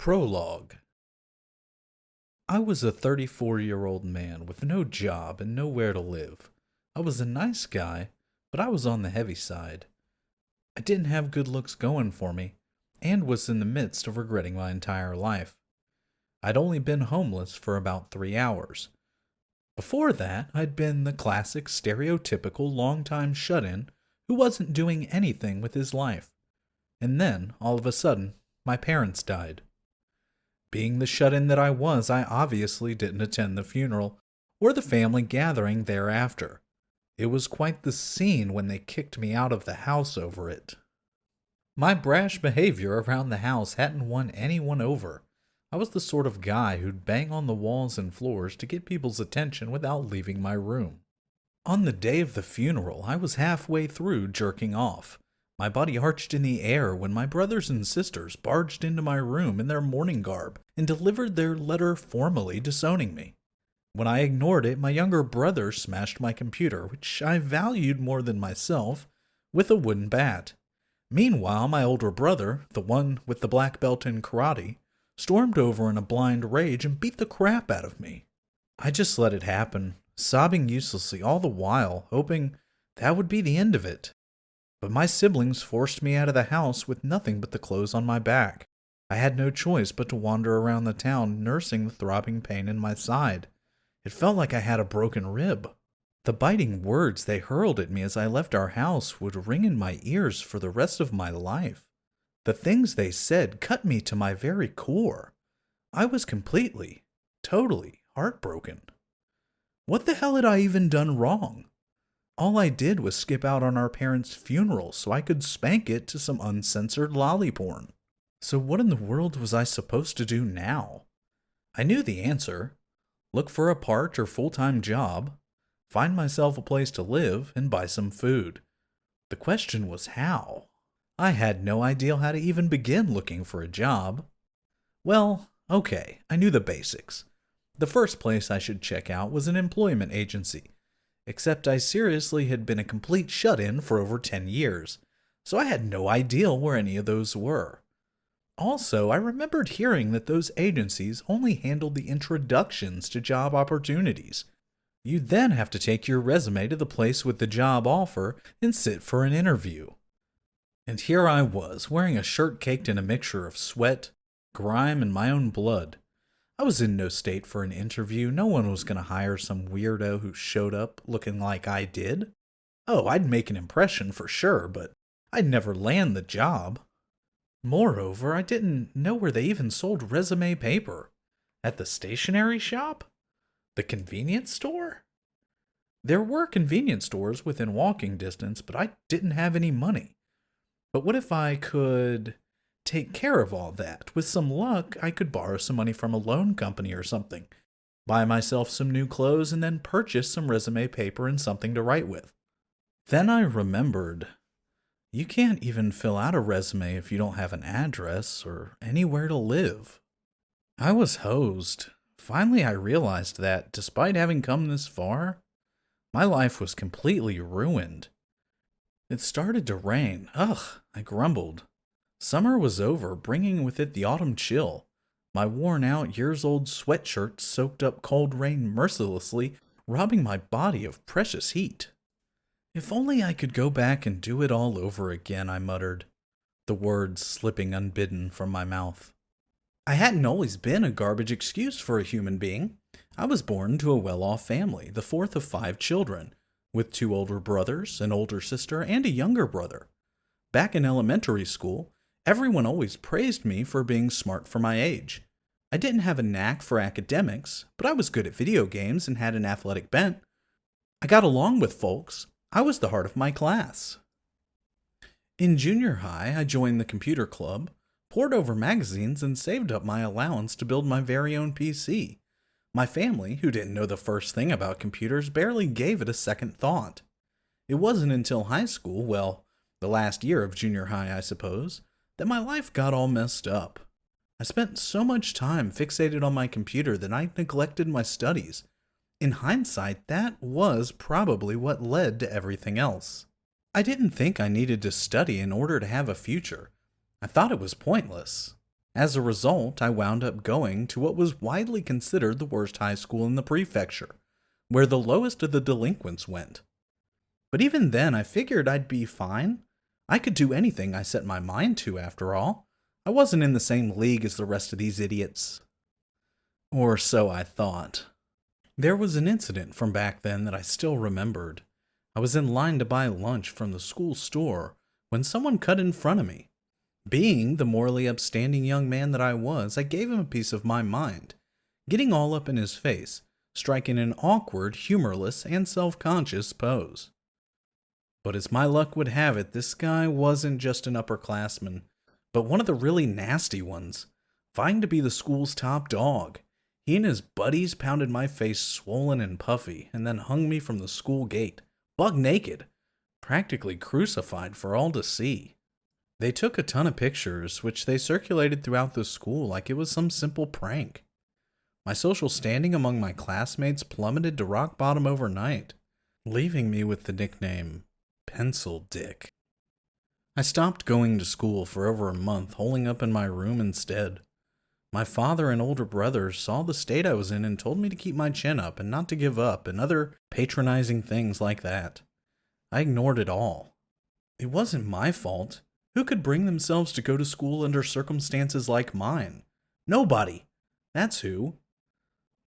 Prologue. I was a 34-year-old man with no job and nowhere to live. I was a nice guy, but I was on the heavy side. I didn't have good looks going for me, and was in the midst of regretting my entire life. I'd only been homeless for about 3 hours. Before that, I'd been the classic stereotypical long-time shut-in who wasn't doing anything with his life. And then, all of a sudden, my parents died. Being the shut-in that I was, I obviously didn't attend the funeral or the family gathering thereafter. It was quite the scene when they kicked me out of the house over it. My brash behavior around the house hadn't won anyone over. I was the sort of guy who'd bang on the walls and floors to get people's attention without leaving my room. On the day of the funeral, I was halfway through jerking off. My body arched in the air when my brothers and sisters barged into my room in their mourning garb and delivered their letter formally disowning me. When I ignored it, my younger brother smashed my computer, which I valued more than myself, with a wooden bat. Meanwhile, my older brother, the one with the black belt in karate, stormed over in a blind rage and beat the crap out of me. I just let it happen, sobbing uselessly all the while, hoping that would be the end of it. But my siblings forced me out of the house with nothing but the clothes on my back. I had no choice but to wander around the town nursing the throbbing pain in my side. It felt like I had a broken rib. The biting words they hurled at me as I left our house would ring in my ears for the rest of my life. The things they said cut me to my very core. I was completely, totally heartbroken. What the hell had I even done wrong? All I did was skip out on our parents' funeral so I could spank it to some uncensored lolly porn. So what in the world was I supposed to do now? I knew the answer. Look for a part or full-time job, find myself a place to live, and buy some food. The question was how? I had no idea how to even begin looking for a job. Well, okay, I knew the basics. The first place I should check out was an employment agency. Except I seriously had been a complete shut-in for over 10 years, so I had no idea where any of those were. Also, I remembered hearing that those agencies only handled the introductions to job opportunities. You then have to take your resume to the place with the job offer and sit for an interview. And here I was, wearing a shirt caked in a mixture of sweat, grime, and my own blood. I was in no state for an interview. No one was going to hire some weirdo who showed up looking like I did. Oh, I'd make an impression for sure, but I'd never land the job. Moreover, I didn't know where they even sold resume paper. At the stationery shop? The convenience store? There were convenience stores within walking distance, but I didn't have any money. But what if I could take care of all that? With some luck, I could borrow some money from a loan company or something, buy myself some new clothes, and then purchase some resume paper and something to write with. Then I remembered, you can't even fill out a resume if you don't have an address or anywhere to live. I was hosed. Finally, I realized that, despite having come this far, my life was completely ruined. It started to rain. Ugh, I grumbled. Summer was over, bringing with it the autumn chill. My worn-out, years-old sweatshirt soaked up cold rain mercilessly, robbing my body of precious heat. If only I could go back and do it all over again, I muttered, the words slipping unbidden from my mouth. I hadn't always been a garbage excuse for a human being. I was born to a well-off family, the fourth of 5 children, with 2 older brothers, an older sister, and a younger brother. Back in elementary school, everyone always praised me for being smart for my age. I didn't have a knack for academics, but I was good at video games and had an athletic bent. I got along with folks. I was the heart of my class. In junior high, I joined the computer club, pored over magazines, and saved up my allowance to build my very own PC. My family, who didn't know the first thing about computers, barely gave it a second thought. It wasn't until high school, well, the last year of junior high, I suppose, that my life got all messed up. I spent so much time fixated on my computer that I neglected my studies. In hindsight, that was probably what led to everything else. I didn't think I needed to study in order to have a future. I thought it was pointless. As a result, I wound up going to what was widely considered the worst high school in the prefecture, where the lowest of the delinquents went. But even then, I figured I'd be fine. I could do anything I set my mind to, after all. I wasn't in the same league as the rest of these idiots. Or so I thought. There was an incident from back then that I still remembered. I was in line to buy lunch from the school store when someone cut in front of me. Being the morally upstanding young man that I was, I gave him a piece of my mind, getting all up in his face, striking an awkward, humorless, and self-conscious pose. But as my luck would have it, this guy wasn't just an upperclassman, but one of the really nasty ones, vying to be the school's top dog. He and his buddies pounded my face swollen and puffy, and then hung me from the school gate, buck naked, practically crucified for all to see. They took a ton of pictures, which they circulated throughout the school like it was some simple prank. My social standing among my classmates plummeted to rock bottom overnight, leaving me with the nickname Pencil Dick. I stopped going to school for over a month, holing up in my room instead. My father and older brothers saw the state I was in and told me to keep my chin up and not to give up and other patronizing things like that. I ignored it all. It wasn't my fault. Who could bring themselves to go to school under circumstances like mine? Nobody. That's who.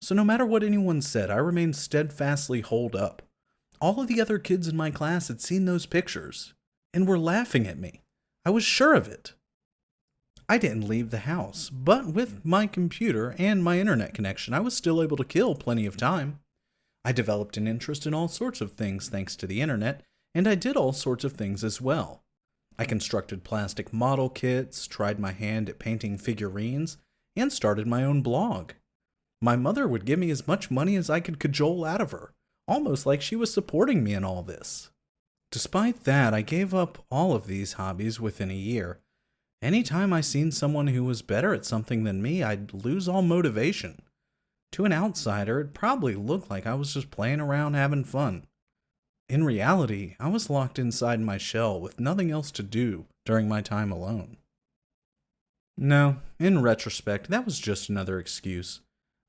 So no matter what anyone said, I remained steadfastly holed up. All of the other kids in my class had seen those pictures and were laughing at me. I was sure of it. I didn't leave the house, but with my computer and my internet connection, I was still able to kill plenty of time. I developed an interest in all sorts of things thanks to the internet, and I did all sorts of things as well. I constructed plastic model kits, tried my hand at painting figurines, and started my own blog. My mother would give me as much money as I could cajole out of her, almost like she was supporting me in all this. Despite that, I gave up all of these hobbies within a year. Anytime I seen someone who was better at something than me, I'd lose all motivation. To an outsider, it probably looked like I was just playing around having fun. In reality, I was locked inside my shell with nothing else to do during my time alone. No, in retrospect, that was just another excuse.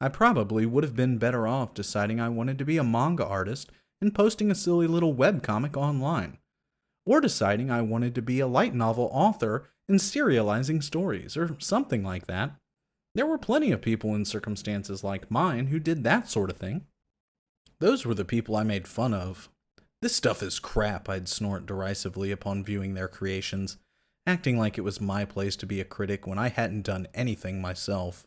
I probably would have been better off deciding I wanted to be a manga artist and posting a silly little webcomic online, or deciding I wanted to be a light novel author and serializing stories, or something like that. There were plenty of people in circumstances like mine who did that sort of thing. Those were the people I made fun of. This stuff is crap, I'd snort derisively upon viewing their creations, acting like it was my place to be a critic when I hadn't done anything myself.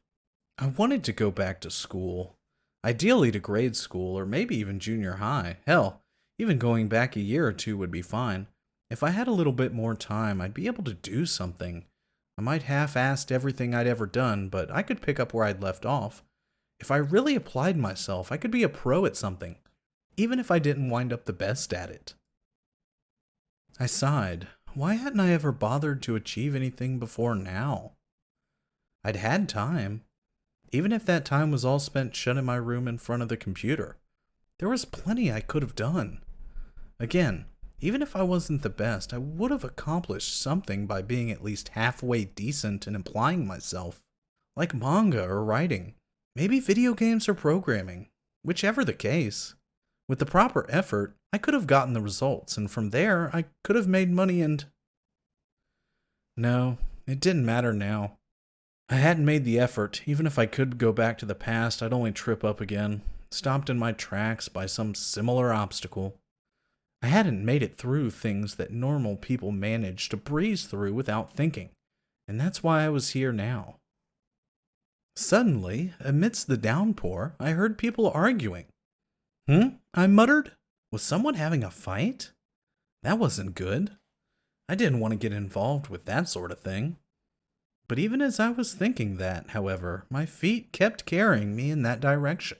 I wanted to go back to school, ideally to grade school or maybe even junior high. Hell, even going back a year or two would be fine. If I had a little bit more time, I'd be able to do something. I might half-assed everything I'd ever done, but I could pick up where I'd left off. If I really applied myself, I could be a pro at something, even if I didn't wind up the best at it. I sighed. Why hadn't I ever bothered to achieve anything before now? I'd had time. Even if that time was all spent shut in my room in front of the computer, there was plenty I could have done. Again, even if I wasn't the best, I would have accomplished something by being at least halfway decent and applying myself. Like manga or writing, maybe video games or programming, whichever the case. With the proper effort, I could have gotten the results, and from there, I could have made money and... No, it didn't matter now. I hadn't made the effort. Even if I could go back to the past, I'd only trip up again, stopped in my tracks by some similar obstacle. I hadn't made it through things that normal people manage to breeze through without thinking, and that's why I was here now. Suddenly, amidst the downpour, I heard people arguing. I muttered. Was someone having a fight? That wasn't good. I didn't want to get involved with that sort of thing. But even as I was thinking that, however, my feet kept carrying me in that direction.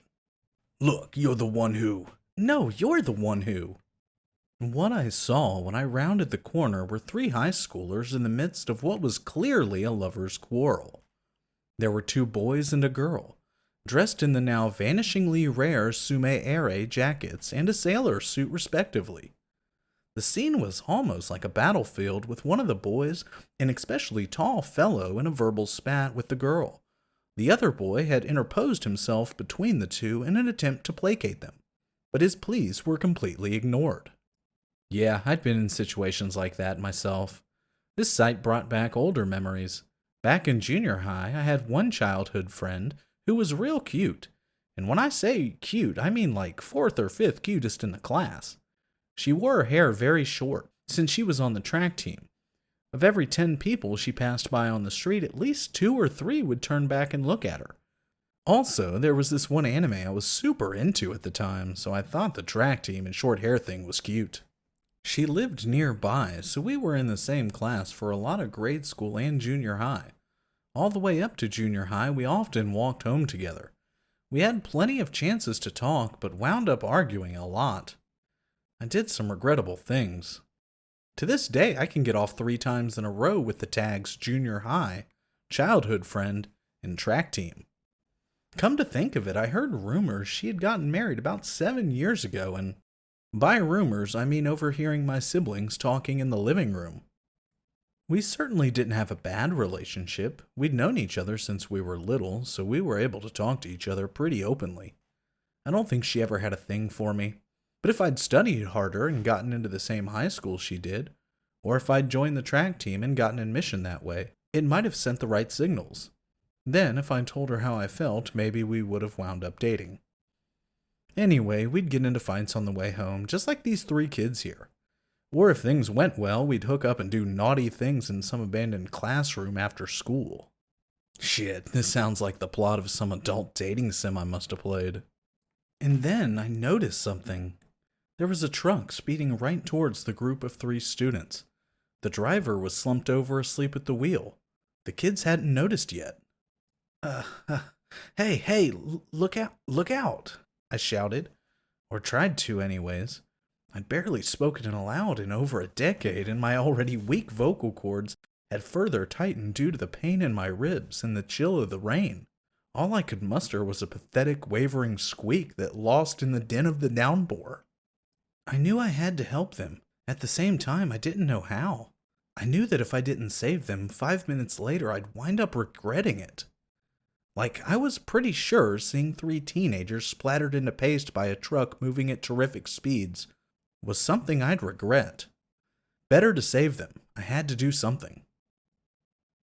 Look, you're the one who... No, you're the one who... What I saw when I rounded the corner were 3 high schoolers in the midst of what was clearly a lover's quarrel. There were 2 boys and a girl, dressed in the now vanishingly rare sume-ere jackets and a sailor suit respectively. The scene was almost like a battlefield, with one of the boys, an especially tall fellow, in a verbal spat with the girl. The other boy had interposed himself between the two in an attempt to placate them, but his pleas were completely ignored. Yeah, I'd been in situations like that myself. This sight brought back older memories. Back in junior high, I had one childhood friend who was real cute. And when I say cute, I mean like fourth or fifth cutest in the class. She wore her hair very short, since she was on the track team. Of every 10 people she passed by on the street, at least 2 or 3 would turn back and look at her. Also, there was this one anime I was super into at the time, so I thought the track team and short hair thing was cute. She lived nearby, so we were in the same class for a lot of grade school and junior high. All the way up to junior high, we often walked home together. We had plenty of chances to talk, but wound up arguing a lot. I did some regrettable things. To this day, I can get off 3 times in a row with the tags junior high, childhood friend, and track team. Come to think of it, I heard rumors she had gotten married about 7 years ago, and by rumors, I mean overhearing my siblings talking in the living room. We certainly didn't have a bad relationship. We'd known each other since we were little, so we were able to talk to each other pretty openly. I don't think she ever had a thing for me, but if I'd studied harder and gotten into the same high school she did, or if I'd joined the track team and gotten admission that way, it might have sent the right signals. Then, if I'd told her how I felt, maybe we would have wound up dating. Anyway, we'd get into fights on the way home, just like these 3 kids here. Or if things went well, we'd hook up and do naughty things in some abandoned classroom after school. Shit, this sounds like the plot of some adult dating sim I must have played. And then I noticed something. There was a truck speeding right towards the group of 3 students. The driver was slumped over asleep at the wheel. The kids hadn't noticed yet. Hey, look out, I shouted. Or tried to anyways. I'd barely spoken aloud in over a decade, and my already weak vocal cords had further tightened due to the pain in my ribs and the chill of the rain. All I could muster was a pathetic, wavering squeak that lost in the din of the downpour. I knew I had to help them. At the same time, I didn't know how. I knew that if I didn't save them, 5 minutes later I'd wind up regretting it. Like, I was pretty sure seeing 3 teenagers splattered into paste by a truck moving at terrific speeds was something I'd regret. Better to save them. I had to do something.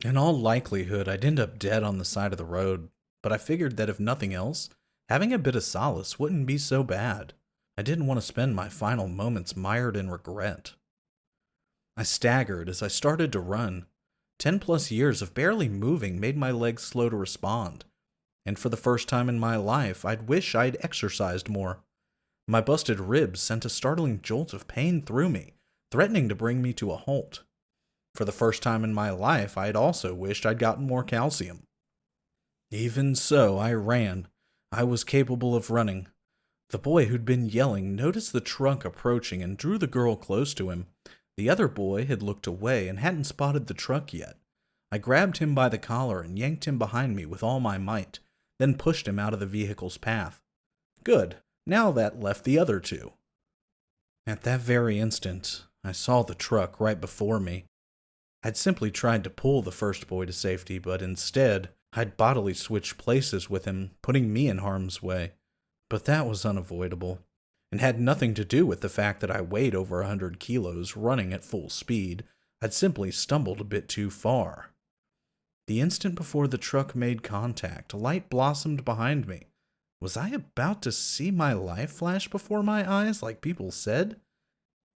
In all likelihood, I'd end up dead on the side of the road, but I figured that if nothing else, having a bit of solace wouldn't be so bad. I didn't want to spend my final moments mired in regret. I staggered as I started to run. 10+ years of barely moving made my legs slow to respond, and for the first time in my life, I'd wish I'd exercised more. My busted ribs sent a startling jolt of pain through me, threatening to bring me to a halt. For the first time in my life, I'd also wished I'd gotten more calcium. Even so, I ran. I was capable of running. The boy who'd been yelling noticed the truck approaching and drew the girl close to him. The other boy had looked away and hadn't spotted the truck yet. I grabbed him by the collar and yanked him behind me with all my might, then pushed him out of the vehicle's path. Good. Now that left the other 2. At that very instant, I saw the truck right before me. I'd simply tried to pull the first boy to safety, but instead, I'd bodily switched places with him, putting me in harm's way. But that was unavoidable, and had nothing to do with the fact that I weighed over 100 kilos running at full speed. I'd simply stumbled a bit too far. The instant before the truck made contact, a light blossomed behind me. Was I about to see my life flash before my eyes like people said?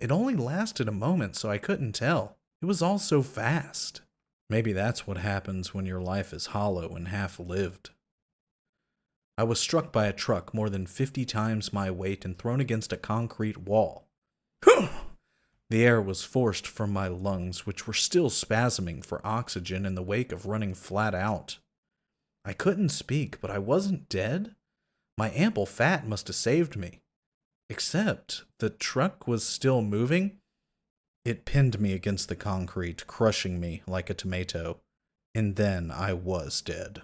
It only lasted a moment, so I couldn't tell. It was all so fast. Maybe that's what happens when your life is hollow and half-lived. I was struck by a truck more than 50 times my weight and thrown against a concrete wall. The air was forced from my lungs, which were still spasming for oxygen in the wake of running flat out. I couldn't speak, but I wasn't dead. My ample fat must have saved me. Except the truck was still moving. It pinned me against the concrete, crushing me like a tomato. And then I was dead.